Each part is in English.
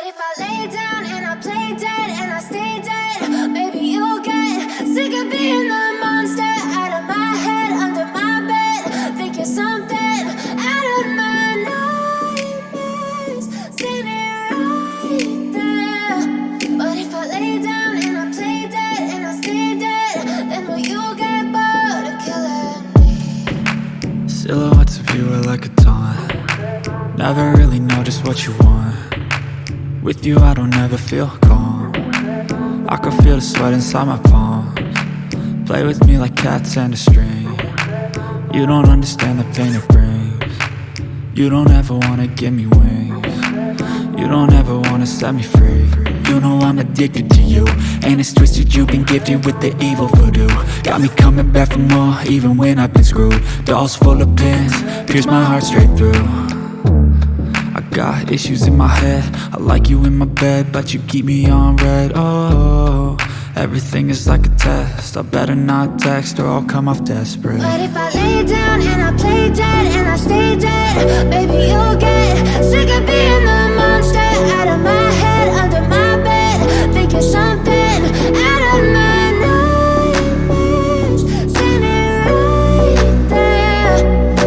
if I lay down and I play dead and I stay dead, maybe you'll get sick of being the monster out of my head, under my bed. Think you're something out of my nightmares, standing right there. But if I lay down and I play dead and I stay dead, then will you get bored of killing me? Silhouettes of you are like a taunt. Never really know just what you want. With you I don't ever feel calm. I can feel the sweat inside my palms. Play with me like cats and a string. You don't understand the pain it brings. You don't ever wanna give me wings. You don't ever wanna set me free. You know I'm addicted to you, and it's twisted, you've been gifted with the evil voodoo. Got me coming back for more, even when I've been screwed. Dolls full of pins, pierce my heart straight through. I got issues in my head, I like you in my bed, but you keep me on red. Oh, everything is like a test, I better not text or I'll come off desperate. But if I lay down and I play dead and I stay dead, baby you'll get sick of being the monster out of my head, under my bed. Think you're something out of my nightmares, standing right there.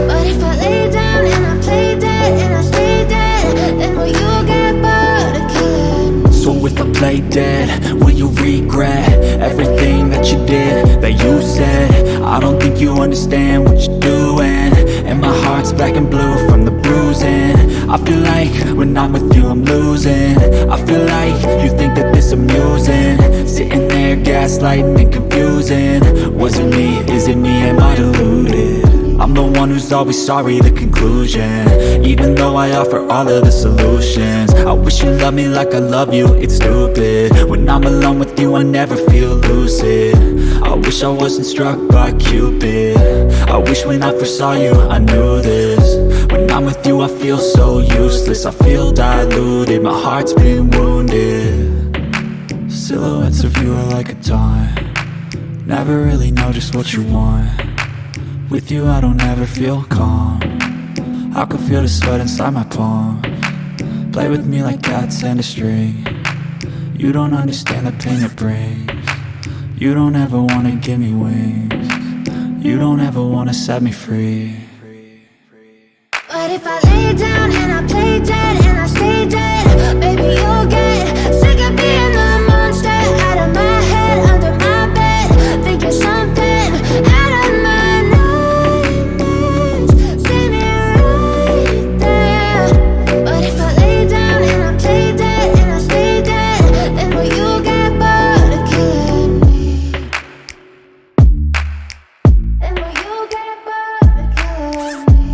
But if I lay down and I play dead and I stay dead, then will you get bored of killing me? So if I play dead, will you regret everything that you did, that you said? I don't think you understand what you're doing, and my heart's black and blue from the bruising. I feel like when I'm with you I'm losing. I feel like you think that this amusing, sitting there gaslighting and confusing. Was it me? Is it me? Am I deluded? I'm the one who's always sorry, the conclusion. Even though I offer all of the solutions, I wish you loved me like I love you, it's stupid. When I'm alone with you I never feel lucid. I wish I wasn't struck by Cupid. I wish when I first saw you I knew this. When I'm with you I feel so useless, I feel diluted, my heart's been wounded. Silhouettes of you are like a taunt. Never really know just what you want. With you I don't ever feel calm. I can feel the sweat inside my palms. Play with me like cats and a string. You don't understand the pain it brings. You don't ever wanna give me wings. You don't ever wanna set me free. But if I lay down and I play dead and I stay dead, baby you'll get sick of being the monster out of my head, under my bed. Think you're something out of my nightmares, standing right there. But if I lay down and I play dead and I stay dead, then will you get bored of killing me? Then will you get bored of killing me?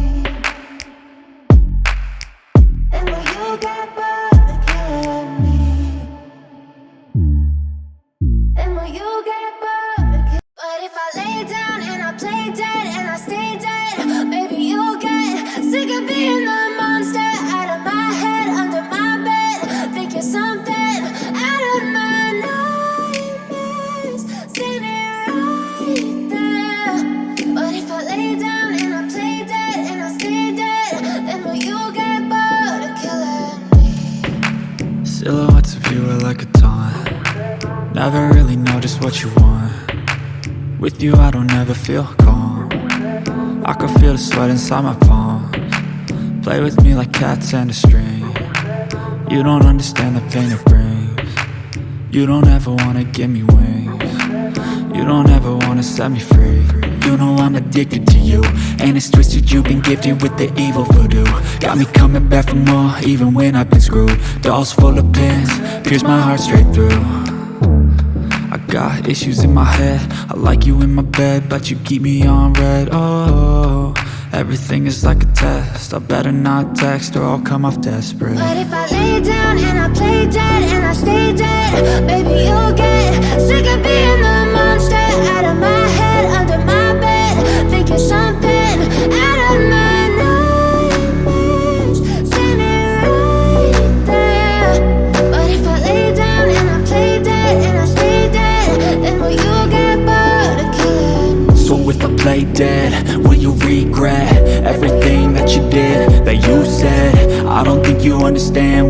And will you get bored of killing me? And will you get bored of killing me? But if I lay down and I play dead and I stay dead, maybe you'll get sick of being the monster out of my head, under my bed. Think you're something out of my nightmares, standing right there. But if I lay down and I play dead and I stay dead, then will you get bored of killing me? Silhouettes of you are like a taunt. Never really know just what you want. With you I don't ever feel calm. I can feel the sweat inside my palms. Play with me like cats and a string. You don't understand the pain it brings. You don't ever wanna give me wings. You don't ever wanna set me free. You know I'm addicted to you, and it's twisted, you've been gifted with the evil voodoo. Got me coming back for more, even when I've been screwed. Dolls full of pins, pierce my heart straight through. I got issues in my head, I like you in my bed, but you keep me on red. Oh, everything is like a test, I better not text or I'll come off desperate. But if I lay down and I play dead and I stay dead, baby you'll get sick of being the monster out of my head, under my bed. Think you're something out of my nightmares, standing right there. But if I lay down and I play dead and I stay dead, then will you get bored of killing me? So if I play dead, will you regret everything that you did, that you said? I don't think you understand